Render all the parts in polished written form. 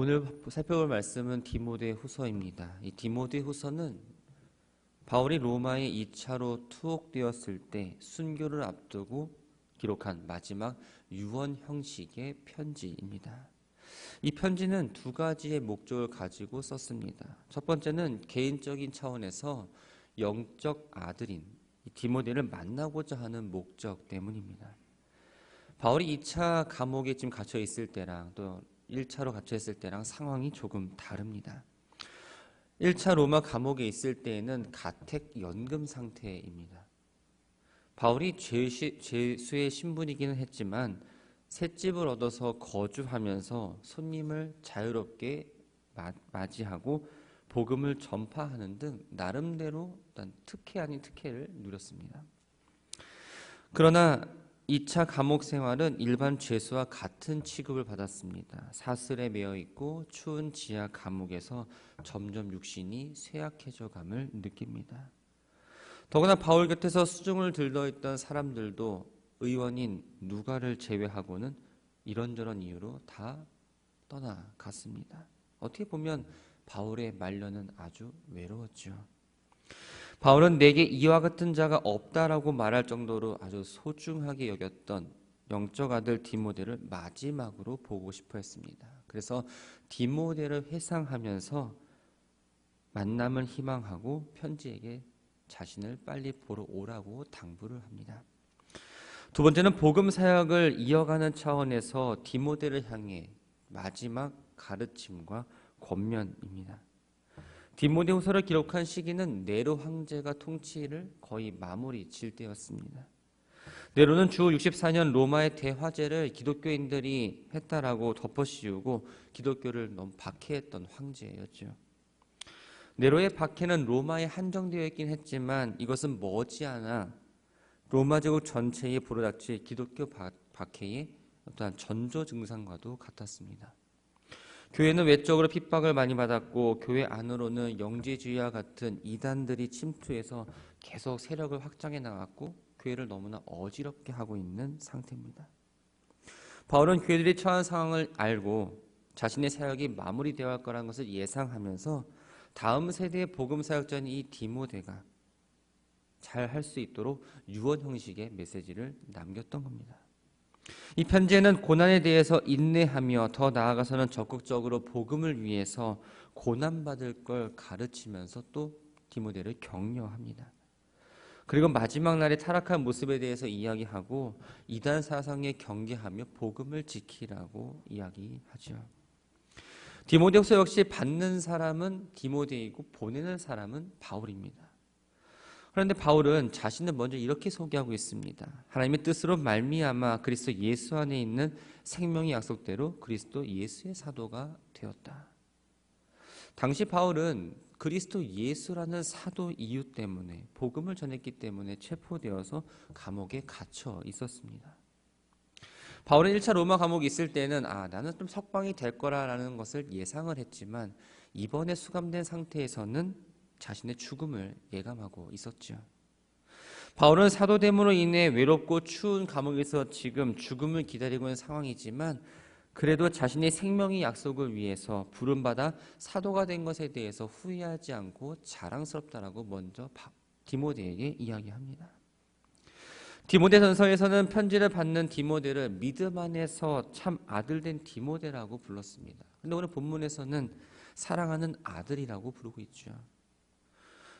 오늘 살펴볼 말씀은 디모데 후서입니다. 이 디모데 후서는 바울이 로마에 2차로 투옥되었을 때 순교를 앞두고 기록한 마지막 유언 형식의 편지입니다. 이 편지는 두 가지의 목적을 가지고 썼습니다. 첫 번째는 개인적인 차원에서 영적 아들인 디모데를 만나고자 하는 목적 때문입니다. 바울이 2차 감옥에 지금 갇혀 있을 때랑 또 1차로 갇혀 있을 때랑 상황이 조금 다릅니다. 1차 로마 감옥에 있을 때에는 가택연금 상태입니다. 바울이 죄수의 신분이기는 했지만 셋집을 얻어서 거주하면서 손님을 자유롭게 맞이하고 복음을 전파하는 등 나름대로 일단 특혜 아닌 특혜를 누렸습니다. 그러나 2차 감옥 생활은 일반 죄수와 같은 취급을 받았습니다. 사슬에 매어 있고 추운 지하 감옥에서 점점 육신이 쇠약해져감을 느낍니다. 더구나 바울 곁에서 수중을 들떠있던 사람들도 의원인 누가를 제외하고는 이런저런 이유로 다 떠나갔습니다. 어떻게 보면 바울의 말년은 아주 외로웠죠. 바울은 내게 이와 같은 자가 없다라고 말할 정도로 아주 소중하게 여겼던 영적 아들 디모데를 마지막으로 보고 싶어 했습니다. 그래서 디모데를 회상하면서 만남을 희망하고 편지에게 자신을 빨리 보러 오라고 당부를 합니다. 두 번째는 복음 사역을 이어가는 차원에서 디모데를 향해 마지막 가르침과 권면입니다. 디모데 후서를 기록한 시기는 네로 황제가 통치를 거의 마무리 질 때였습니다. 네로는 주 64년 로마의 대화재를 기독교인들이 했다라고 덮어씌우고 기독교를 너무 박해했던 황제였죠. 네로의 박해는 로마에 한정되어 있긴 했지만 이것은 머지않아 로마 제국 전체에 불어닥칠 기독교 박해의 어떠한 전조 증상과도 같았습니다. 교회는 외적으로 핍박을 많이 받았고 교회 안으로는 영지주의와 같은 이단들이 침투해서 계속 세력을 확장해 나갔고 교회를 너무나 어지럽게 하고 있는 상태입니다. 바울은 교회들이 처한 상황을 알고 자신의 사역이 마무리되어야 할 거라는 것을 예상하면서 다음 세대의 복음 사역자인 이 디모데가 잘 할 수 있도록 유언 형식의 메시지를 남겼던 겁니다. 이 편지에는 고난에 대해서 인내하며 더 나아가서는 적극적으로 복음을 위해서 고난받을 걸 가르치면서 또 디모데를 격려합니다. 그리고 마지막 날의 타락한 모습에 대해서 이야기하고 이단 사상에 경계하며 복음을 지키라고 이야기하죠. 디모데후서 역시 받는 사람은 디모데이고 보내는 사람은 바울입니다. 그런데 바울은 자신을 먼저 이렇게 소개하고 있습니다. 하나님의 뜻으로 말미암아 그리스도 예수 안에 있는 생명의 약속대로 그리스도 예수의 사도가 되었다. 당시 바울은 그리스도 예수라는 사도 이유 때문에 복음을 전했기 때문에 체포되어서 감옥에 갇혀 있었습니다. 바울은 1차 로마 감옥에 있을 때는 나는 좀 석방이 될 거라는 것을 예상을 했지만 이번에 수감된 상태에서는 자신의 죽음을 예감하고 있었죠. 바울은 사도됨으로 인해 외롭고 추운 감옥에서 지금 죽음을 기다리고 있는 상황이지만 그래도 자신의 생명의 약속을 위해서 부름받아 사도가 된 것에 대해서 후회하지 않고 자랑스럽다라고 먼저 디모데에게 이야기합니다. 디모데전서에서는 편지를 받는 디모데를 믿음 안에서 참 아들된 디모데라고 불렀습니다. 그런데 오늘 본문에서는 사랑하는 아들이라고 부르고 있죠.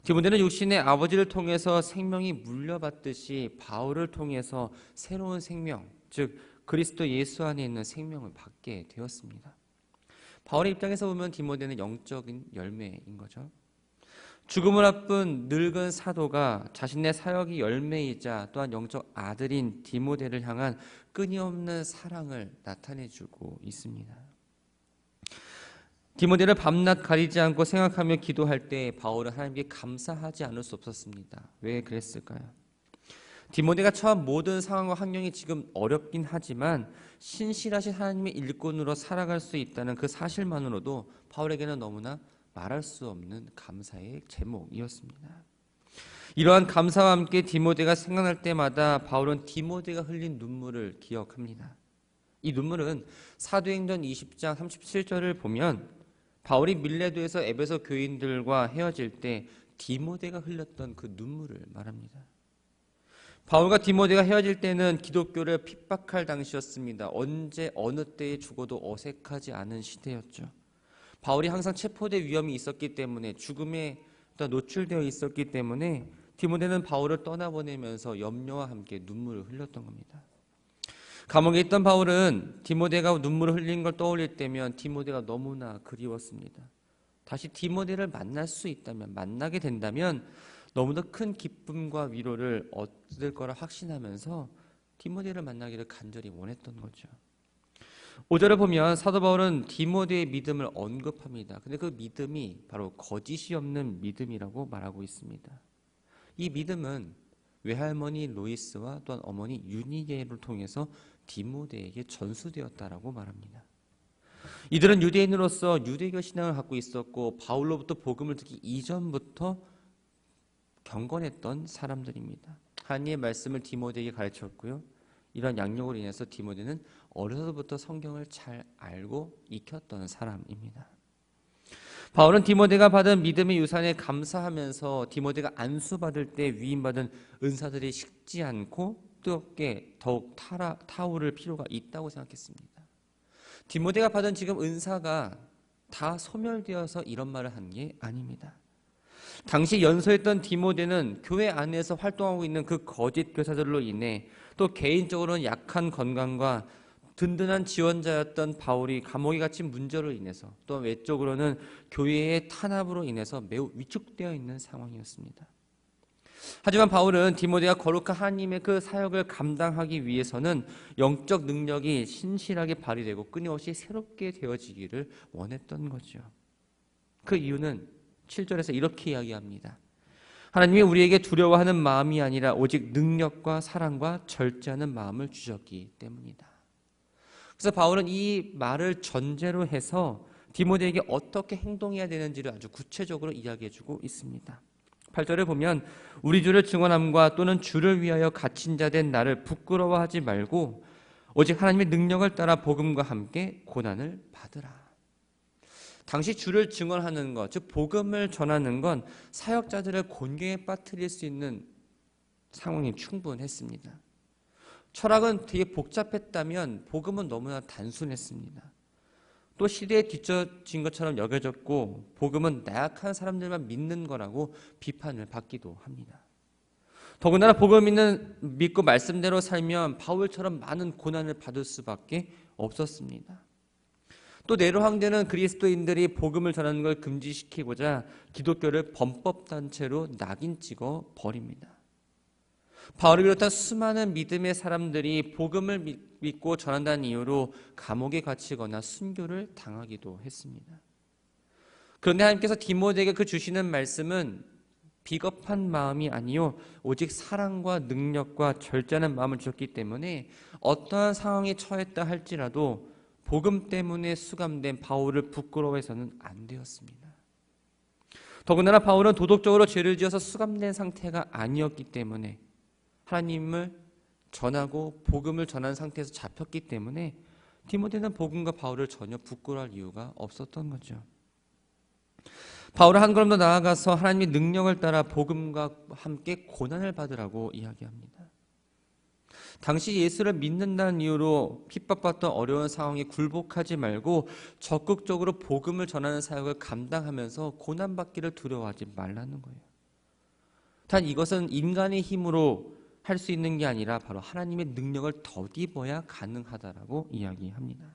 디모데는 육신의 아버지를 통해서 생명이 물려받듯이 바울을 통해서 새로운 생명, 즉 그리스도 예수 안에 있는 생명을 받게 되었습니다. 바울의 입장에서 보면 디모데는 영적인 열매인 거죠. 죽음을 앞둔 늙은 사도가 자신의 사역의 열매이자 또한 영적 아들인 디모데를 향한 끊임없는 사랑을 나타내주고 있습니다. 디모데를 밤낮 가리지 않고 생각하며 기도할 때 바울은 하나님께 감사하지 않을 수 없었습니다. 왜 그랬을까요? 디모데가 처한 모든 상황과 환경이 지금 어렵긴 하지만 신실하신 하나님의 일꾼으로 살아갈 수 있다는 그 사실만으로도 바울에게는 너무나 말할 수 없는 감사의 제목이었습니다. 이러한 감사와 함께 디모데가 생각날 때마다 바울은 디모데가 흘린 눈물을 기억합니다. 이 눈물은 사도행전 20장 37절을 보면 바울이 밀레도에서 에베소 교인들과 헤어질 때 디모데가 흘렸던 그 눈물을 말합니다. 바울과 디모데가 헤어질 때는 기독교를 핍박할 당시였습니다. 언제 어느 때에 죽어도 어색하지 않은 시대였죠. 바울이 항상 체포될 위험이 있었기 때문에 죽음에 노출되어 있었기 때문에 디모데는 바울을 떠나보내면서 염려와 함께 눈물을 흘렸던 겁니다. 감옥에 있던 바울은 디모데가 눈물을 흘린 걸 떠올릴 때면 디모데가 너무나 그리웠습니다. 다시 디모데를 만날 수 있다면, 만나게 된다면 너무나 큰 기쁨과 위로를 얻을 거라 확신하면서 디모데를 만나기를 간절히 원했던 거죠. 5절을 보면 사도 바울은 디모데의 믿음을 언급합니다. 근데 그 믿음이 바로 거짓이 없는 믿음이라고 말하고 있습니다. 이 믿음은 외할머니 로이스와 또한 어머니 유니게를 통해서 디모데에게 전수되었다라고 말합니다. 이들은 유대인으로서 유대교 신앙을 갖고 있었고 바울로부터 복음을 듣기 이전부터 경건했던 사람들입니다. 하나님의 말씀을 디모데에게 가르쳤고요. 이런 양육으로 인해서 디모데는 어려서부터 성경을 잘 알고 익혔던 사람입니다. 바울은 디모데가 받은 믿음의 유산에 감사하면서 디모데가 안수받을 때 위임받은 은사들이 식지 않고 뜨겁게 더욱 타오를 필요가 있다고 생각했습니다. 디모데가 받은 지금 은사가 다 소멸되어서 이런 말을 한 게 아닙니다. 당시 연소했던 디모데는 교회 안에서 활동하고 있는 그 거짓 교사들로 인해 또 개인적으로는 약한 건강과 든든한 지원자였던 바울이 감옥에 갇힌 문제로 인해서 또 외적으로는 교회의 탄압으로 인해서 매우 위축되어 있는 상황이었습니다. 하지만 바울은 디모데가 거룩한 하나님의 그 사역을 감당하기 위해서는 영적 능력이 신실하게 발휘되고 끊임없이 새롭게 되어지기를 원했던 거죠. 그 이유는 7절에서 이렇게 이야기합니다. 하나님이 우리에게 두려워하는 마음이 아니라 오직 능력과 사랑과 절제하는 마음을 주셨기 때문이다. 그래서 바울은 이 말을 전제로 해서 디모데에게 어떻게 행동해야 되는지를 아주 구체적으로 이야기해주고 있습니다. 8절을 보면 우리 주를 증언함과 또는 주를 위하여 갇힌 자 된 나를 부끄러워하지 말고 오직 하나님의 능력을 따라 복음과 함께 고난을 받으라. 당시 주를 증언하는 것, 즉 복음을 전하는 건 사역자들을 곤경에 빠뜨릴 수 있는 상황이 충분했습니다. 철학은 되게 복잡했다면 복음은 너무나 단순했습니다. 또 시대에 뒤처진 것처럼 여겨졌고 복음은 나약한 사람들만 믿는 거라고 비판을 받기도 합니다. 더군다나 복음을 믿고 말씀대로 살면 바울처럼 많은 고난을 받을 수밖에 없었습니다. 또 네로 황제는 그리스도인들이 복음을 전하는 걸 금지시키고자 기독교를 범법단체로 낙인 찍어 버립니다. 바울을 비롯한 수많은 믿음의 사람들이 복음을 믿고 전한다는 이유로 감옥에 갇히거나 순교를 당하기도 했습니다. 그런데 하나님께서 디모데에게 그 주시는 말씀은 비겁한 마음이 아니요 오직 사랑과 능력과 절제하는 마음을 주셨기 때문에 어떠한 상황에 처했다 할지라도 복음 때문에 수감된 바울을 부끄러워해서는 안 되었습니다. 더군다나 바울은 도덕적으로 죄를 지어서 수감된 상태가 아니었기 때문에 하나님을 전하고 복음을 전하는 상태에서 잡혔기 때문에 디모데는 복음과 바울을 전혀 부끄러워할 이유가 없었던 거죠. 바울은 한 걸음 더 나아가서 하나님의 능력을 따라 복음과 함께 고난을 받으라고 이야기합니다. 당시 예수를 믿는다는 이유로 핍박받던 어려운 상황에 굴복하지 말고 적극적으로 복음을 전하는 사역을 감당하면서 고난받기를 두려워하지 말라는 거예요. 단 이것은 인간의 힘으로 할 수 있는 게 아니라 바로 하나님의 능력을 덧입어야 가능하다라고 이야기합니다.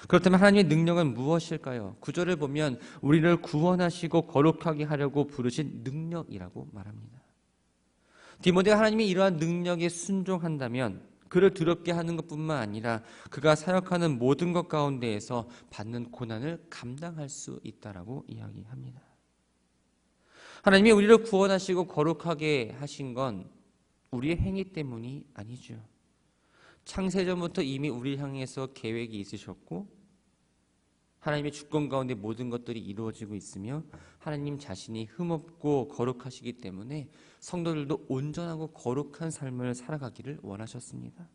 그렇다면 하나님의 능력은 무엇일까요? 9절을 보면 우리를 구원하시고 거룩하게 하려고 부르신 능력이라고 말합니다. 디모데가 하나님의 이러한 능력에 순종한다면 그를 두렵게 하는 것뿐만 아니라 그가 사역하는 모든 것 가운데에서 받는 고난을 감당할 수 있다라고 이야기합니다. 하나님이 우리를 구원하시고 거룩하게 하신 건 우리의 행위 때문이 아니죠. 창세전부터 이미 우리를 향해서 계획이 있으셨고 하나님의 주권 가운데 모든 것들이 이루어지고 있으며 하나님 자신이 흠없고 거룩하시기 때문에 성도들도 온전하고 거룩한 삶을 살아가기를 원하셨습니다.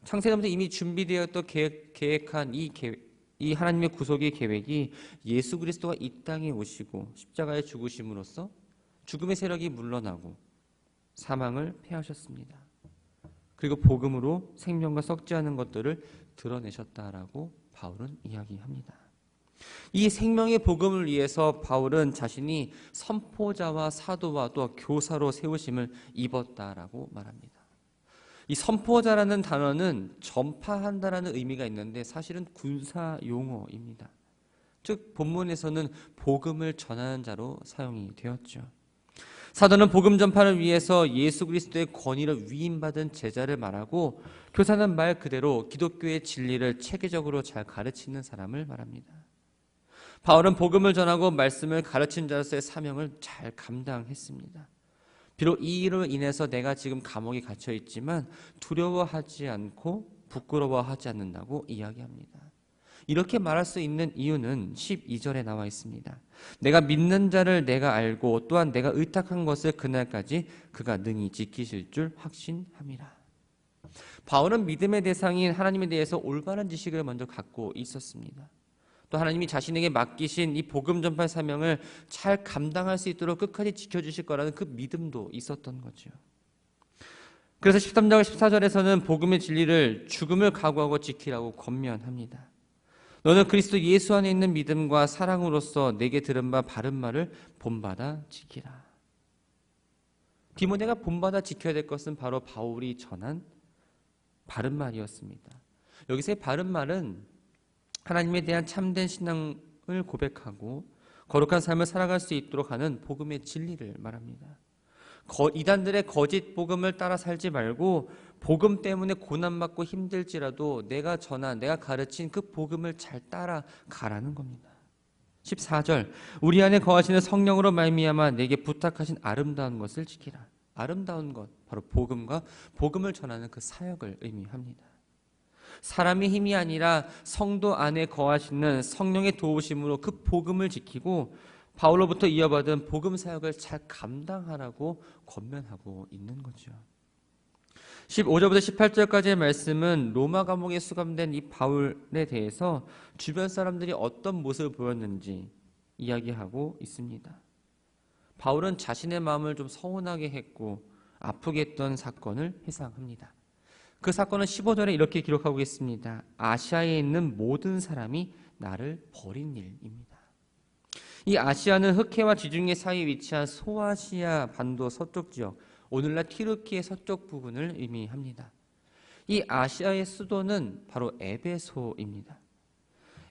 창세전부터 이미 준비되었던 계획한 이 하나님의 구속의 계획이 예수 그리스도가 이 땅에 오시고 십자가에 죽으심으로써 죽음의 세력이 물러나고 사망을 패하셨습니다. 그리고 복음으로 생명과 썩지 않은 것들을 드러내셨다라고 바울은 이야기합니다. 이 생명의 복음을 위해서 바울은 자신이 선포자와 사도와 또 교사로 세우심을 입었다라고 말합니다. 이 선포자라는 단어는 전파한다라는 의미가 있는데 사실은 군사 용어입니다. 즉 본문에서는 복음을 전하는 자로 사용이 되었죠. 사도는 복음 전파를 위해서 예수 그리스도의 권위를 위임받은 제자를 말하고, 교사는 말 그대로 기독교의 진리를 체계적으로 잘 가르치는 사람을 말합니다. 바울은 복음을 전하고 말씀을 가르친 자로서의 사명을 잘 감당했습니다. 비록 이 일로 인해서 내가 지금 감옥에 갇혀 있지만 두려워하지 않고 부끄러워하지 않는다고 이야기합니다. 이렇게 말할 수 있는 이유는 12절에 나와 있습니다. 내가 믿는 자를 내가 알고 또한 내가 의탁한 것을 그날까지 그가 능히 지키실 줄 확신함이라. 바울은 믿음의 대상인 하나님에 대해서 올바른 지식을 먼저 갖고 있었습니다. 또 하나님이 자신에게 맡기신 이 복음 전파 사명을 잘 감당할 수 있도록 끝까지 지켜주실 거라는 그 믿음도 있었던 거죠. 그래서 13절 14절에서는 복음의 진리를 죽음을 각오하고 지키라고 권면합니다. 너는 그리스도 예수 안에 있는 믿음과 사랑으로서 내게 들은 바 바른 말을 본받아 지키라. 디모데가 본받아 지켜야 될 것은 바로 바울이 전한 바른 말이었습니다. 여기서의 바른 말은 하나님에 대한 참된 신앙을 고백하고 거룩한 삶을 살아갈 수 있도록 하는 복음의 진리를 말합니다. 이단들의 거짓 복음을 따라 살지 말고 복음 때문에 고난받고 힘들지라도 내가 전한, 내가 가르친 그 복음을 잘 따라가라는 겁니다. 14절 우리 안에 거하시는 성령으로 말미암아 내게 부탁하신 아름다운 것을 지키라. 아름다운 것, 바로 복음과 복음을 전하는 그 사역을 의미합니다. 사람의 힘이 아니라 성도 안에 거하시는 성령의 도우심으로 그 복음을 지키고 바울로부터 이어받은 복음 사역을 잘 감당하라고 권면하고 있는 거죠. 15절부터 18절까지의 말씀은 로마 감옥에 수감된 이 바울에 대해서 주변 사람들이 어떤 모습을 보였는지 이야기하고 있습니다. 바울은 자신의 마음을 좀 서운하게 했고 아프게 했던 사건을 회상합니다. 그 사건은 15절에 이렇게 기록하고 있습니다. 아시아에 있는 모든 사람이 나를 버린 일입니다. 이 아시아는 흑해와 지중해 사이에 위치한 소아시아 반도 서쪽 지역, 오늘날 튀르키의 서쪽 부분을 의미합니다. 이 아시아의 수도는 바로 에베소입니다.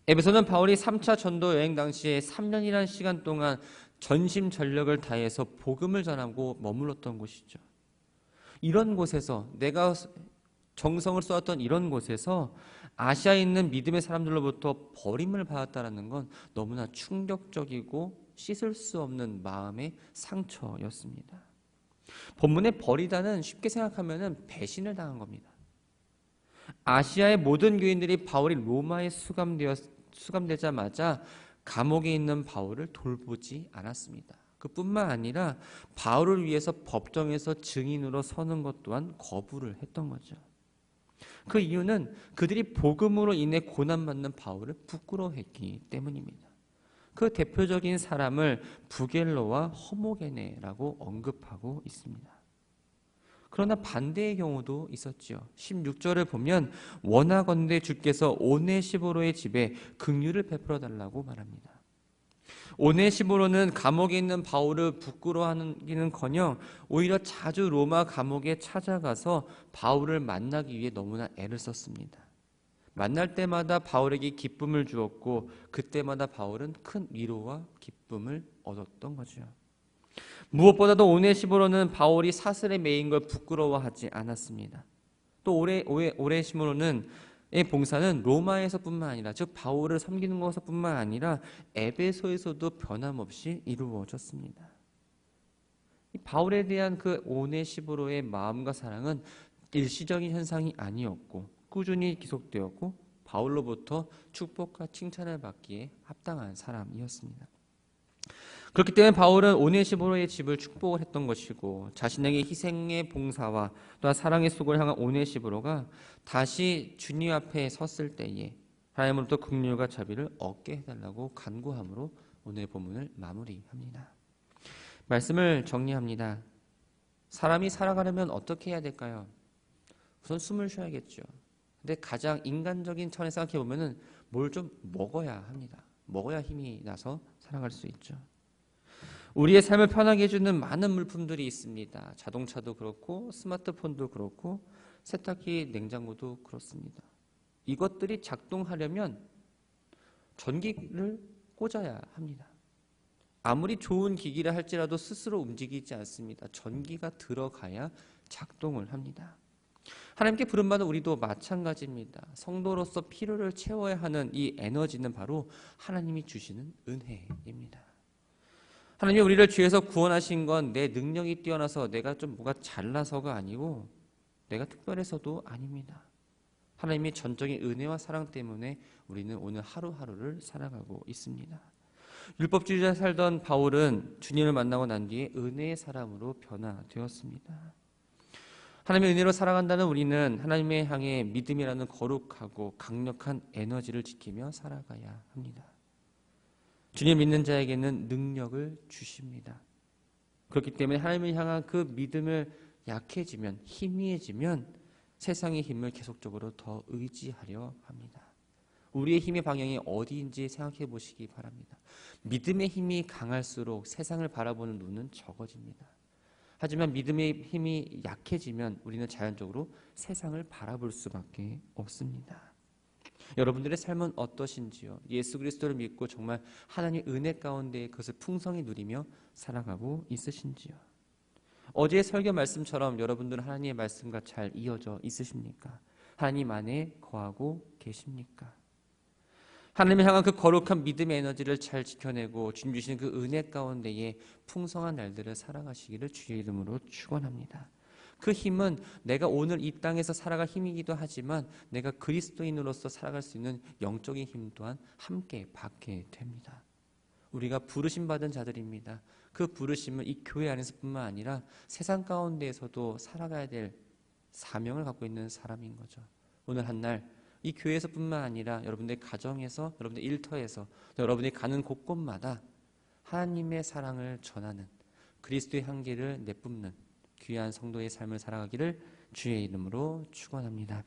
에베소는 바울이 3차 전도 여행 당시에 3년이라는 시간 동안 전심전력을 다해서 복음을 전하고 머물렀던 곳이죠. 이런 곳에서 내가 정성을 쏟았던 이런 곳에서 아시아에 있는 믿음의 사람들로부터 버림을 받았다는 건 너무나 충격적이고 씻을 수 없는 마음의 상처였습니다. 본문의 버리다는 쉽게 생각하면 배신을 당한 겁니다. 아시아의 모든 교인들이 바울이 로마에 수감되자마자 감옥에 있는 바울을 돌보지 않았습니다. 그뿐만 아니라 바울을 위해서 법정에서 증인으로 서는 것 또한 거부를 했던 거죠. 그 이유는 그들이 복음으로 인해 고난받는 바울을 부끄러워했기 때문입니다. 그 대표적인 사람을 부겔로와 허모게네라고 언급하고 있습니다. 그러나 반대의 경우도 있었지요. 16절을 보면 원하건대 주께서 오네시보로의 집에 긍휼을 베풀어 달라고 말합니다. 오네시보로는 감옥에 있는 바울을 부끄러워하기는커녕 오히려 자주 로마 감옥에 찾아가서 바울을 만나기 위해 너무나 애를 썼습니다. 만날 때마다 바울에게 기쁨을 주었고 그때마다 바울은 큰 위로와 기쁨을 얻었던 거죠. 무엇보다도 오네시보로는 바울이 사슬에 매인 걸 부끄러워하지 않았습니다. 또 오네시보로는 의 봉사는 로마에서뿐만 아니라 즉 바울을 섬기는 것뿐만 아니라 에베소에서도 변함없이 이루어졌습니다. 바울에 대한 그 오네시보로의 마음과 사랑은 일시적인 현상이 아니었고 꾸준히 지속되었고 바울로부터 축복과 칭찬을 받기에 합당한 사람이었습니다. 그렇기 때문에 바울은 오네시모로의 집을 축복을 했던 것이고 자신에게 희생의 봉사와 또한 사랑의 속을 향한 오네시모로가 다시 주님 앞에 섰을 때에 하나님으로부터 긍휼과 자비를 얻게 해달라고 간구함으로 오늘 본문을 마무리합니다. 말씀을 정리합니다. 사람이 살아가려면 어떻게 해야 될까요? 우선 숨을 쉬어야겠죠. 근데 가장 인간적인 차원에서 생각해 보면은 뭘 좀 먹어야 합니다. 먹어야 힘이 나서 살아갈 수 있죠. 우리의 삶을 편하게 해주는 많은 물품들이 있습니다. 자동차도 그렇고 스마트폰도 그렇고 세탁기, 냉장고도 그렇습니다. 이것들이 작동하려면 전기를 꽂아야 합니다. 아무리 좋은 기기라 할지라도 스스로 움직이지 않습니다. 전기가 들어가야 작동을 합니다. 하나님께 부름받은 우리도 마찬가지입니다. 성도로서 필요를 채워야 하는 이 에너지는 바로 하나님이 주시는 은혜입니다. 하나님이 우리를 죄에서 구원하신 건 내 능력이 뛰어나서 내가 좀 뭐가 잘나서가 아니고 내가 특별해서도 아닙니다. 하나님의 전적인 은혜와 사랑 때문에 우리는 오늘 하루하루를 살아가고 있습니다. 율법주의자 살던 바울은 주님을 만나고 난 뒤에 은혜의 사람으로 변화되었습니다. 하나님의 은혜로 살아간다는 우리는 하나님의 향해 믿음이라는 거룩하고 강력한 에너지를 지키며 살아가야 합니다. 주님 믿는 자에게는 능력을 주십니다. 그렇기 때문에 하나님을 향한 그 믿음을 약해지면 희미해지면 세상의 힘을 계속적으로 더 의지하려 합니다. 우리의 힘의 방향이 어디인지 생각해 보시기 바랍니다. 믿음의 힘이 강할수록 세상을 바라보는 눈은 적어집니다. 하지만 믿음의 힘이 약해지면 우리는 자연적으로 세상을 바라볼 수밖에 없습니다. 여러분들의 삶은 어떠신지요? 예수 그리스도를 믿고 정말 하나님의 은혜 가운데 그것을 풍성히 누리며 살아가고 있으신지요? 어제의 설교 말씀처럼 여러분들은 하나님의 말씀과 잘 이어져 있으십니까? 하나님 안에 거하고 계십니까? 하나님을 향한 그 거룩한 믿음의 에너지를 잘 지켜내고 주님 주시는 그 은혜 가운데에 풍성한 날들을 살아가시기를 주의 이름으로 축원합니다. 그 힘은 내가 오늘 이 땅에서 살아갈 힘이기도 하지만 내가 그리스도인으로서 살아갈 수 있는 영적인 힘 또한 함께 받게 됩니다. 우리가 부르심 받은 자들입니다. 그 부르심은 이 교회 안에서뿐만 아니라 세상 가운데에서도 살아가야 될 사명을 갖고 있는 사람인 거죠. 오늘 한날 이 교회에서뿐만 아니라 여러분들의 가정에서, 여러분들의 일터에서, 여러분이 가는 곳곳마다 하나님의 사랑을 전하는 그리스도의 향기를 내뿜는 귀한 성도의 삶을 살아가기를 주의 이름으로 축원합니다.